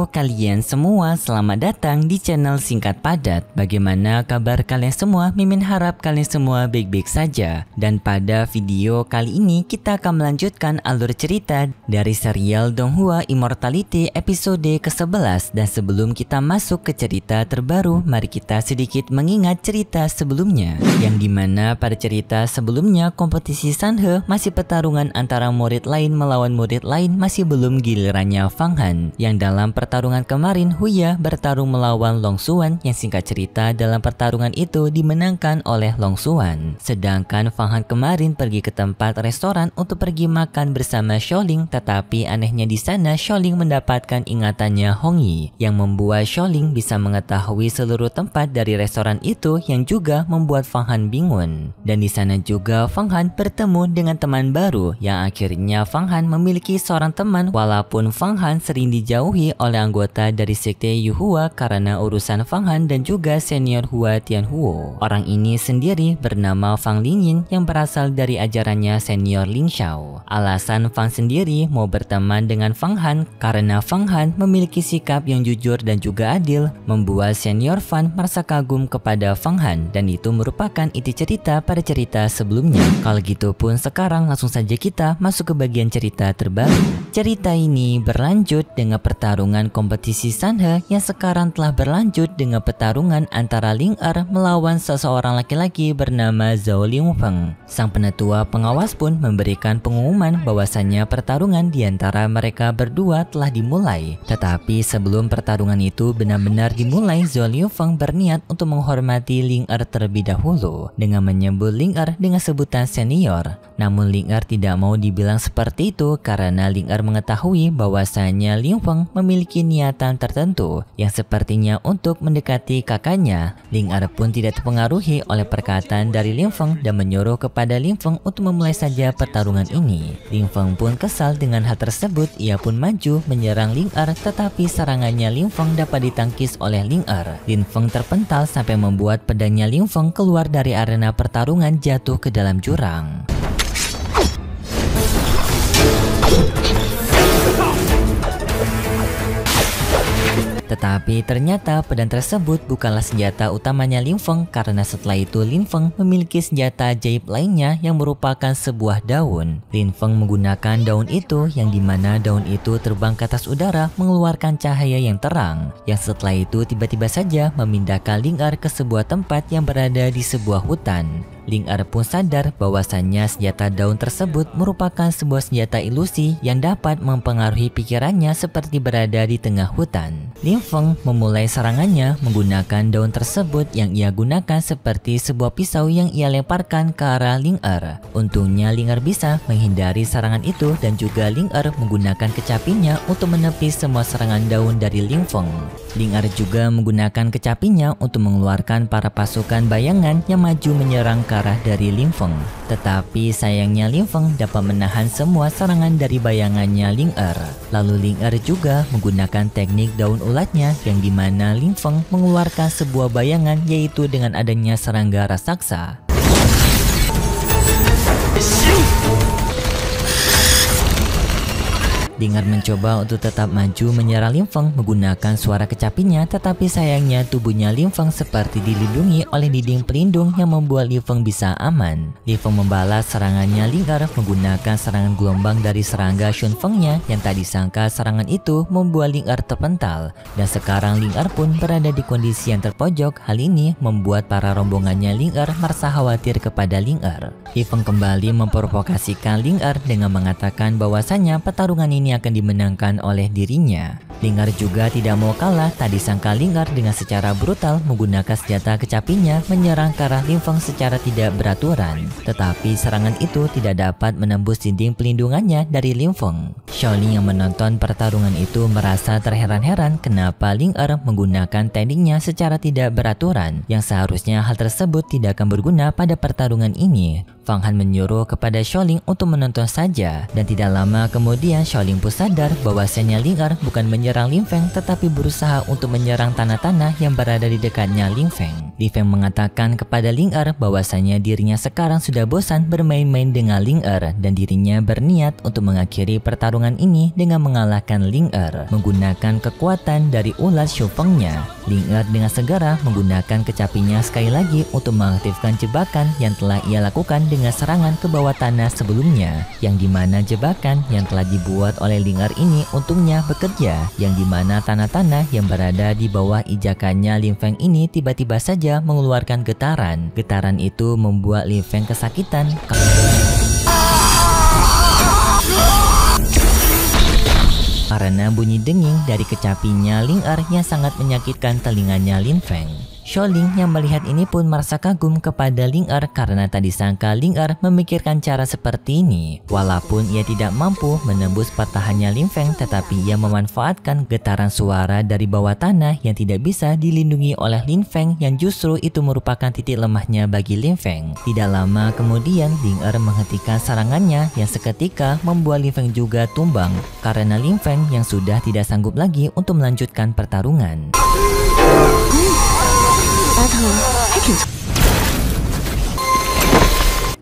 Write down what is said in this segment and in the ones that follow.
Halo kalian semua, selamat datang di channel Singkat Padat. Bagaimana kabar kalian semua? Mimin harap kalian semua baik-baik saja. Dan pada video kali ini kita akan melanjutkan alur cerita dari serial Donghua Immortality episode ke-11. Dan sebelum kita masuk ke cerita terbaru, mari kita sedikit mengingat cerita sebelumnya. Yang dimana pada cerita sebelumnya kompetisi Sanhe masih pertarungan antara murid lain melawan murid lain, masih belum gilirannya Fang Han. Yang dalam pertarungan kemarin Huya bertarung melawan Long Xuan, yang singkat cerita dalam pertarungan itu dimenangkan oleh Long Xuan. Sedangkan Fang Han kemarin pergi ke tempat restoran untuk pergi makan bersama Xiaoling, tetapi anehnya di sana Xiaoling mendapatkan ingatannya Hong Yi, yang membuat Xiaoling bisa mengetahui seluruh tempat dari restoran itu, yang juga membuat Fang Han bingung. Dan di sana juga Fang Han bertemu dengan teman baru, yang akhirnya Fang Han memiliki seorang teman walaupun Fang Han sering dijauhi oleh anggota dari sekte Yuhua karena urusan Fang Han dan juga senior Hua Tianhuo. Orang ini sendiri bernama Fang Lingyin yang berasal dari ajarannya senior Lin Xiao. Alasan Fang sendiri mau berteman dengan Fang Han karena Fang Han memiliki sikap yang jujur dan juga adil, membuat senior Fan merasa kagum kepada Fang Han, dan itu merupakan inti cerita pada cerita sebelumnya. Kalau gitu pun sekarang langsung saja kita masuk ke bagian cerita terbaru. Cerita ini berlanjut dengan pertarungan kompetisi Sanhe yang sekarang telah berlanjut dengan pertarungan antara Ling Er melawan seseorang laki-laki bernama Zhao Lingfeng. Sang penetua pengawas pun memberikan pengumuman bahwasannya pertarungan di antara mereka berdua telah dimulai. Tetapi sebelum pertarungan itu benar-benar dimulai, Zhao Lingfeng berniat untuk menghormati Ling Er terlebih dahulu dengan menyebut Ling Er dengan sebutan senior. Namun Ling Er tidak mau dibilang seperti itu karena Ling Er mengetahui bahwasanya Ling Feng memiliki niatan tertentu yang sepertinya untuk mendekati kakaknya. Ling Er pun tidak terpengaruhi oleh perkataan dari Ling Feng dan menyuruh kepada Ling Feng untuk memulai saja pertarungan ini. Ling Feng pun kesal dengan hal tersebut, ia pun maju menyerang Ling Er, tetapi serangannya Ling Feng dapat ditangkis oleh Ling Er. Ling Feng terpental sampai membuat pedangnya Ling Feng keluar dari arena pertarungan jatuh ke dalam jurang. Tetapi ternyata pedang tersebut bukanlah senjata utamanya Ling Feng, karena setelah itu Ling Feng memiliki senjata ajaib lainnya yang merupakan sebuah daun. Ling Feng menggunakan daun itu, yang dimana daun itu terbang ke atas udara mengeluarkan cahaya yang terang, yang setelah itu tiba-tiba saja memindahkan Ling Er ke sebuah tempat yang berada di sebuah hutan. Ling Er pun sadar bahwasannya senjata daun tersebut merupakan sebuah senjata ilusi yang dapat mempengaruhi pikirannya seperti berada di tengah hutan. Ling Feng memulai serangannya menggunakan daun tersebut yang ia gunakan seperti sebuah pisau yang ia lemparkan ke arah Ling Er. Untungnya Ling Er bisa menghindari serangan itu, dan juga Ling Er menggunakan kecapinya untuk menepis semua serangan daun dari Ling Feng. Ling Er juga menggunakan kecapinya untuk mengeluarkan para pasukan bayangan yang maju menyerang ke arah dari Ling Feng. Tetapi sayangnya Ling Feng dapat menahan semua serangan dari bayangannya Ling Er. Lalu Ling Er juga menggunakan teknik daun ulatnya, yang dimana Ling Feng mengeluarkan sebuah bayangan, yaitu dengan adanya serangga raksasa. Ling Er mencoba untuk tetap maju menyerang Ling Feng menggunakan suara kecapinya, tetapi sayangnya tubuhnya Ling Feng seperti dilindungi oleh dinding pelindung yang membuat Ling Feng bisa aman. Ling Feng membalas serangannya Ling Er menggunakan serangan gelombang dari serangga Shun Feng-nya, yang tak disangka serangan itu membuat Ling Er terpental, dan sekarang Ling Er pun berada di kondisi yang terpojok. Hal ini membuat para rombongannya Ling Er merasa khawatir kepada Ling Er. Ling Feng kembali memprovokasikan Ling Er dengan mengatakan bahwasanya pertarungan ini akan dimenangkan oleh dirinya. Ling Er juga tidak mau kalah, tak disangka Ling Er dengan secara brutal menggunakan senjata kecapinya menyerang ke arah Ling Feng secara tidak beraturan. Tetapi serangan itu tidak dapat menembus dinding pelindungannya dari Ling Feng. Xiaoling yang menonton pertarungan itu merasa terheran-heran kenapa Ling Er menggunakan tekniknya secara tidak beraturan, yang seharusnya hal tersebut tidak akan berguna pada pertarungan ini. Fang Han menyuruh kepada Xiaoling untuk menonton saja, dan tidak lama kemudian Xiaoling pun sadar bahwasanya Ling Er bukan menyerang Ling Feng, tetapi berusaha untuk menyerang tanah-tanah yang berada di dekatnya Ling Feng. Li Feng mengatakan kepada Ling Er bahwasanya dirinya sekarang sudah bosan bermain-main dengan Ling Er dan dirinya berniat untuk mengakhiri pertarungan ini dengan mengalahkan Ling Er menggunakan kekuatan dari ulat Shu Feng-nya. Ling Er dengan segera menggunakan kecapinya sekali lagi untuk mengaktifkan jebakan yang telah ia lakukan dengan serangan ke bawah tanah sebelumnya, yang dimana jebakan yang telah dibuat oleh Ling Er ini untungnya bekerja, yang dimana tanah-tanah yang berada di bawah ijakannya Li Feng ini tiba-tiba saja mengeluarkan getaran. Getaran itu membuat Li Feng kesakitan karena bunyi denging dari kecapinya Ling Er yang sangat menyakitkan telinganya Li Feng. Xiaoling yang melihat ini pun merasa kagum kepada Ling Er karena tak disangka Ling Er memikirkan cara seperti ini. Walaupun ia tidak mampu menembus pertahanannya Li Feng, tetapi ia memanfaatkan getaran suara dari bawah tanah yang tidak bisa dilindungi oleh Li Feng, yang justru itu merupakan titik lemahnya bagi Li Feng. Tidak lama kemudian Ling Er menghentikan serangannya yang seketika membuat Li Feng juga tumbang karena Li Feng yang sudah tidak sanggup lagi untuk melanjutkan pertarungan.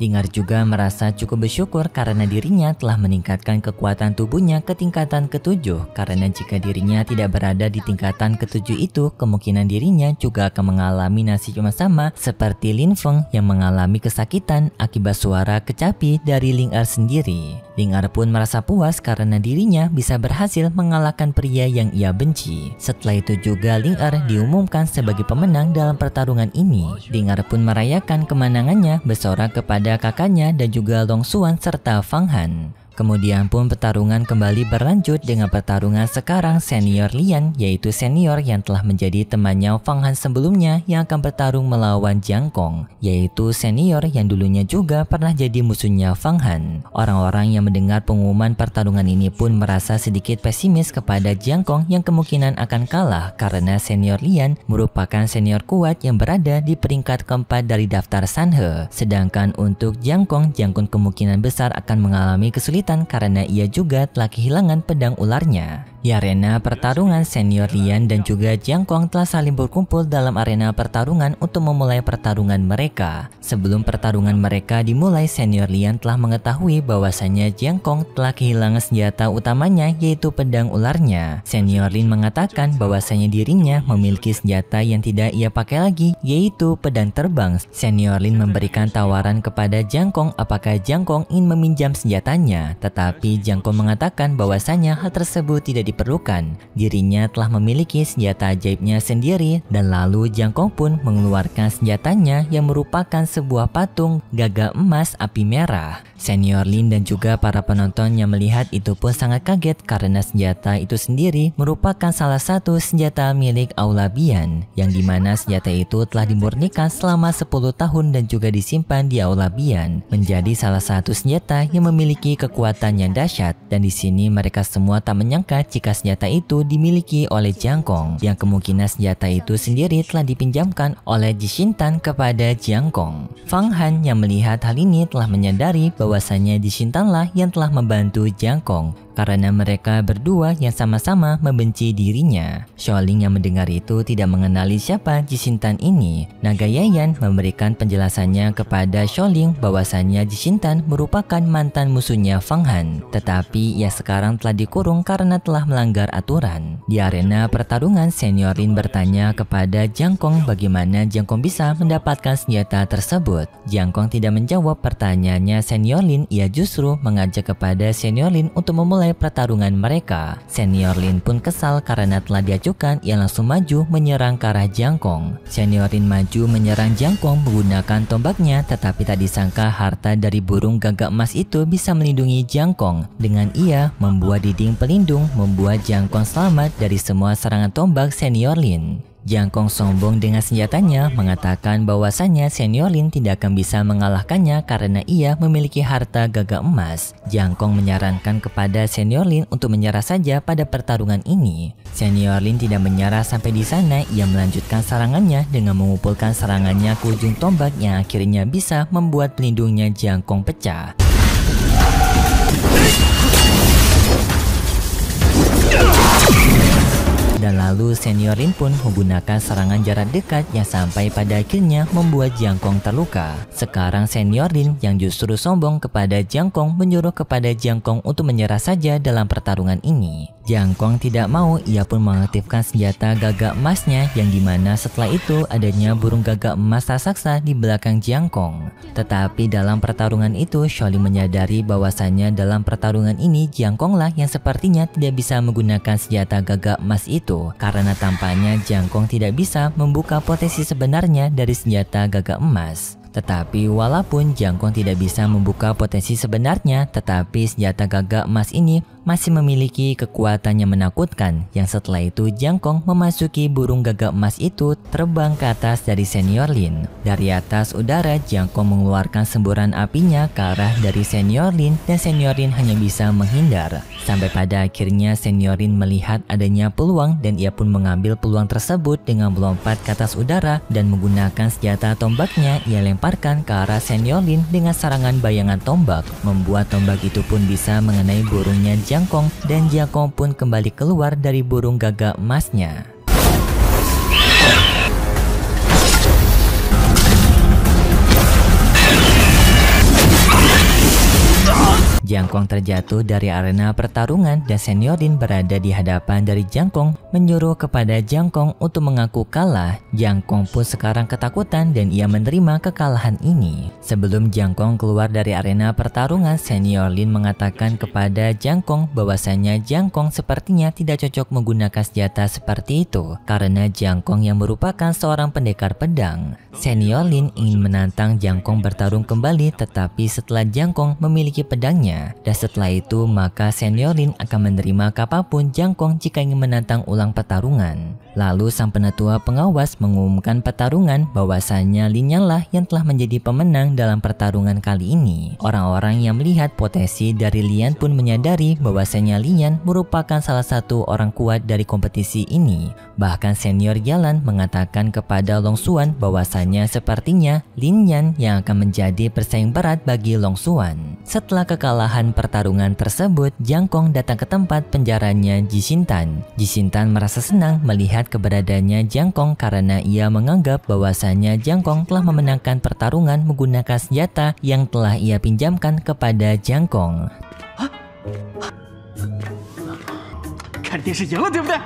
Ling Er juga merasa cukup bersyukur karena dirinya telah meningkatkan kekuatan tubuhnya ke tingkatan ke-7, karena jika dirinya tidak berada di tingkatan ke-7 itu, kemungkinan dirinya juga akan mengalami nasib yang sama seperti Li Feng yang mengalami kesakitan akibat suara kecapi dari Ling Er sendiri. Ling Er pun merasa puas karena dirinya bisa berhasil mengalahkan pria yang ia benci. Setelah itu juga Ling Er diumumkan sebagai pemenang dalam pertarungan ini. Ling Er pun merayakan kemenangannya bersorak kepada kakaknya dan juga Long Xuan serta Fang Han. Kemudian pun pertarungan kembali berlanjut dengan pertarungan sekarang senior Lian, yaitu senior yang telah menjadi temannya Fang Han sebelumnya yang akan bertarung melawan Jiang Kong, yaitu senior yang dulunya juga pernah jadi musuhnya Fang Han. Orang-orang yang mendengar pengumuman pertarungan ini pun merasa sedikit pesimis kepada Jiang Kong yang kemungkinan akan kalah karena senior Lian merupakan senior kuat yang berada di peringkat keempat dari daftar Sanhe. Sedangkan untuk Jiang Kong kemungkinan besar akan mengalami kesulitan karena ia juga telah kehilangan pedang ularnya. Di arena pertarungan, senior Lian dan juga Jiang Kong telah saling berkumpul dalam arena pertarungan untuk memulai pertarungan mereka. Sebelum pertarungan mereka dimulai, senior Lian telah mengetahui bahwasannya Jiang Kong telah kehilangan senjata utamanya, yaitu pedang ularnya. Senior Lin mengatakan bahwasannya dirinya memiliki senjata yang tidak ia pakai lagi, yaitu pedang terbang. Senior Lin memberikan tawaran kepada Jiang Kong apakah Jiang Kong ingin meminjam senjatanya, tetapi Jiang Kong mengatakan bahwasannya hal tersebut tidak diperlukan. Dirinya telah memiliki senjata ajaibnya sendiri, dan lalu Jiang Kong pun mengeluarkan senjatanya yang merupakan sebuah patung gagak emas api merah. Senior Lin dan juga para penonton yang melihat itu pun sangat kaget karena senjata itu sendiri merupakan salah satu senjata milik Aula Bian, yang dimana senjata itu telah dimurnikan selama 10 tahun dan juga disimpan di Aula Bian, menjadi salah satu senjata yang memiliki kekuatan yang dahsyat. Dan di sini mereka semua tak menyangka jika senjata itu dimiliki oleh Jiang Kong, yang kemungkinan senjata itu sendiri telah dipinjamkan oleh Jishintan kepada Jiang Kong. Fang Han yang melihat hal ini telah menyadari bahwasanya Jishintan lah yang telah membantu Jiang Kong karena mereka berdua yang sama-sama membenci dirinya. Xiaoling yang mendengar itu tidak mengenali siapa Jishintan ini. Naga Yayan memberikan penjelasannya kepada Xiaoling bahwasannya Jishintan merupakan mantan musuhnya Fang Han, tetapi ia sekarang telah dikurung karena telah melanggar aturan. Di arena pertarungan, senior Lin bertanya kepada Jiang Kong bagaimana Jiang Kong bisa mendapatkan senjata tersebut. Jiang Kong tidak menjawab pertanyaannya senior Lin, ia justru mengajak kepada senior Lin untuk memulai pertarungan mereka. Senior Lin pun kesal karena telah diajukan, ia langsung maju menyerang ke arah Jiang Kong. Senior Lin maju menyerang Jiang Kong menggunakan tombaknya, tetapi tak disangka harta dari burung gagak emas itu bisa melindungi Jiang Kong. Dengan ia membuat dinding pelindung, membuat Jiang Kong selamat dari semua serangan tombak senior Lin. Jiang Kong sombong dengan senjatanya, mengatakan bahwasannya senior Lin tidak akan bisa mengalahkannya karena ia memiliki harta gagak emas. Jiang Kong menyarankan kepada senior Lin untuk menyerah saja pada pertarungan ini. Senior Lin tidak menyerah sampai di sana, ia melanjutkan serangannya dengan mengumpulkan serangannya ke ujung tombak yang akhirnya bisa membuat pelindungnya Jiang Kong pecah. Dan lalu Senior Lin pun menggunakan serangan jarak dekat yang sampai pada akhirnya membuat Jiang Kong terluka. Sekarang Senior Lin yang justru sombong kepada Jiang Kong menyuruh kepada Jiang Kong untuk menyerah saja dalam pertarungan ini. Jiang Kong tidak mau, ia pun mengaktifkan senjata gagak emasnya yang dimana setelah itu adanya burung gagak emas raksasa di belakang Jiang Kong. Tetapi dalam pertarungan itu Xiaolin menyadari bahwasannya dalam pertarungan ini Jiang Kong lah yang sepertinya tidak bisa menggunakan senjata gagak emas itu karena tampaknya Jiang Kong tidak bisa membuka potensi sebenarnya dari senjata gagak emas. Tetapi walaupun Jiang Kong tidak bisa membuka potensi sebenarnya, tetapi senjata gagak emas ini masih memiliki kekuatan yang menakutkan, yang setelah itu Jiang Kong memasuki burung gagak emas itu terbang ke atas dari Senior Lin. Dari atas udara Jiang Kong mengeluarkan semburan apinya ke arah dari Senior Lin dan Senior Lin hanya bisa menghindar. Sampai pada akhirnya Senior Lin melihat adanya peluang dan ia pun mengambil peluang tersebut dengan melompat ke atas udara dan menggunakan senjata tombaknya ia lemparkan ke arah Senior Lin dengan serangan bayangan tombak, membuat tombak itu pun bisa mengenai burungnya Jiang Kong dan Jiang Kong pun kembali keluar dari burung gagak emasnya. Jiang Kong terjatuh dari arena pertarungan dan Senior Lin berada di hadapan dari Jiang Kong menyuruh kepada Jiang Kong untuk mengaku kalah. Jiang Kong pun sekarang ketakutan dan ia menerima kekalahan ini. Sebelum Jiang Kong keluar dari arena pertarungan, Senior Lin mengatakan kepada Jiang Kong bahwasanya Jiang Kong sepertinya tidak cocok menggunakan senjata seperti itu karena Jiang Kong yang merupakan seorang pendekar pedang. Senior Lin ingin menantang Jiang Kong bertarung kembali, tetapi setelah Jiang Kong memiliki pedangnya, dan setelah itu maka Senior Lin akan menerima apapun Jiang Kong jika ingin menantang ulang pertarungan. Lalu sang penatua pengawas mengumumkan pertarungan bahwasannya Lin lah yang telah menjadi pemenang dalam pertarungan kali ini. Orang-orang yang melihat potensi dari Lian pun menyadari bahwasannya Lian merupakan salah satu orang kuat dari kompetisi ini. Bahkan Senior Jalan mengatakan kepada Long Xuan bahwasannya sepertinya Lin Yan yang akan menjadi persaing berat bagi Long Xuan. Setelah kekalahan pertarungan tersebut, Jiang Kong datang ke tempat penjaranya Ji Xintan. Ji Xintan merasa senang melihat keberadaannya Jiang Kong karena ia menganggap bahwasannya Jiang Kong telah memenangkan pertarungan menggunakan senjata yang telah ia pinjamkan kepada Jiang Kong.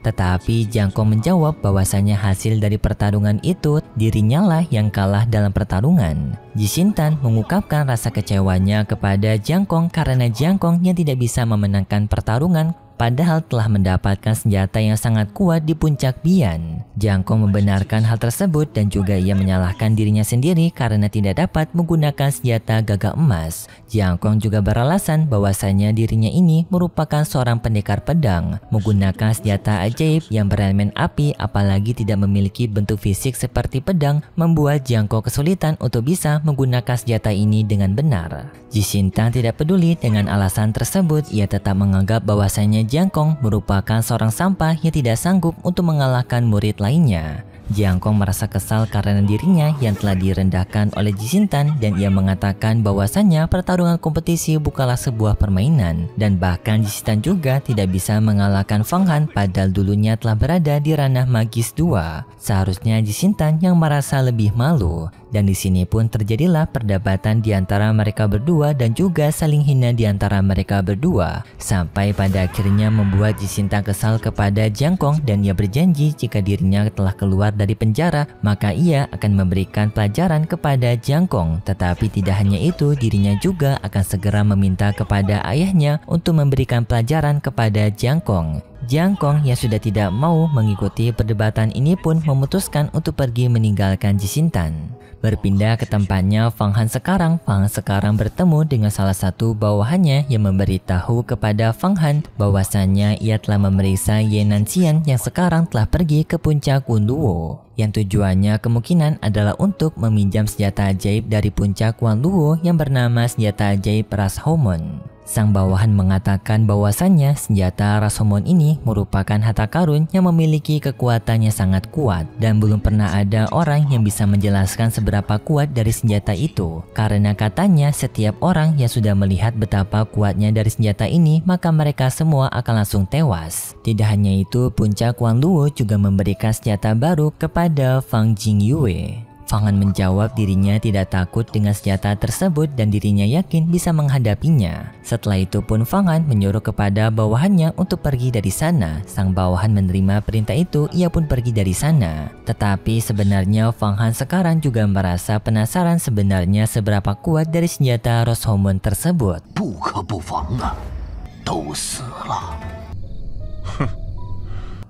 Tetapi Jiang Kong menjawab bahwasanya hasil dari pertarungan itu dirinya lah yang kalah dalam pertarungan. Ji Xintan mengungkapkan rasa kecewanya kepada Jiang Kong karena Jiang Kong yang tidak bisa memenangkan pertarungan padahal telah mendapatkan senjata yang sangat kuat di puncak Bian. Jiang Kong membenarkan hal tersebut dan juga ia menyalahkan dirinya sendiri karena tidak dapat menggunakan senjata gagak emas. Jiang Kong juga beralasan bahwasanya dirinya ini merupakan seorang pendekar pedang, menggunakan senjata ajaib yang berelemen api apalagi tidak memiliki bentuk fisik seperti pedang, membuat Jiang Kong kesulitan untuk bisa menggunakan senjata ini dengan benar. Ji Xintan tidak peduli dengan alasan tersebut, ia tetap menganggap bahwasanya Jiang Kong merupakan seorang sampah yang tidak sanggup untuk mengalahkan murid lainnya. Jiang Kong merasa kesal karena dirinya yang telah direndahkan oleh Ji Xintan dan ia mengatakan bahwasannya pertarungan kompetisi bukanlah sebuah permainan dan bahkan Ji Xintan juga tidak bisa mengalahkan Fang Han padahal dulunya telah berada di ranah magis 2. Seharusnya Ji Xintan yang merasa lebih malu. Dan di sini pun terjadilah perdebatan di antara mereka berdua dan juga saling hina di antara mereka berdua. Sampai pada akhirnya membuat Ji Xintan kesal kepada Jiang Kong dan ia berjanji jika dirinya telah keluar dari penjara maka ia akan memberikan pelajaran kepada Jiang Kong. Tetapi tidak hanya itu, dirinya juga akan segera meminta kepada ayahnya untuk memberikan pelajaran kepada Jiang Kong. Jiang Kong yang sudah tidak mau mengikuti perdebatan ini pun memutuskan untuk pergi meninggalkan Ji Xintan. Berpindah ke tempatnya Fang Han sekarang, Fang Han sekarang bertemu dengan salah satu bawahannya yang memberitahu kepada Fang Han bahwasannya ia telah memeriksa Ye Nanxian yang sekarang telah pergi ke puncak Wunduo. yang tujuannya kemungkinan adalah untuk meminjam senjata ajaib dari puncak Wanluo yang bernama senjata ajaib Rashomon. Sang bawahan mengatakan bahwasannya senjata Rashomon ini merupakan harta karun yang memiliki kekuatannya sangat kuat dan belum pernah ada orang yang bisa menjelaskan seberapa kuat dari senjata itu. Karena katanya setiap orang yang sudah melihat betapa kuatnya dari senjata ini maka mereka semua akan langsung tewas. Tidak hanya itu, puncak Wanluo juga memberikan senjata baru kepada Fang Jingyue. Fang Han menjawab dirinya tidak takut dengan senjata tersebut dan dirinya yakin bisa menghadapinya. Setelah itu pun Fang Han menyuruh kepada bawahannya untuk pergi dari sana. Sang bawahan menerima perintah itu, ia pun pergi dari sana. Tetapi sebenarnya Fang Han sekarang juga merasa penasaran sebenarnya seberapa kuat dari senjata Rashomon tersebut.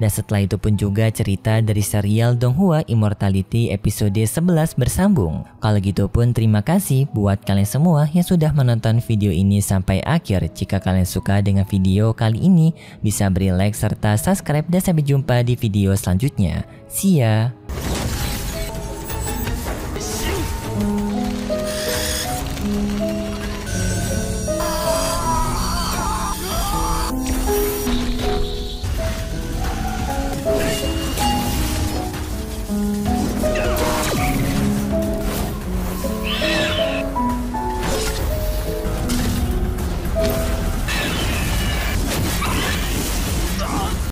Dan setelah itu pun juga cerita dari serial Donghua Immortality episode 11 bersambung. Kalau gitu pun terima kasih buat kalian semua yang sudah menonton video ini sampai akhir. Jika kalian suka dengan video kali ini, bisa beri like serta subscribe dan sampai jumpa di video selanjutnya. See ya!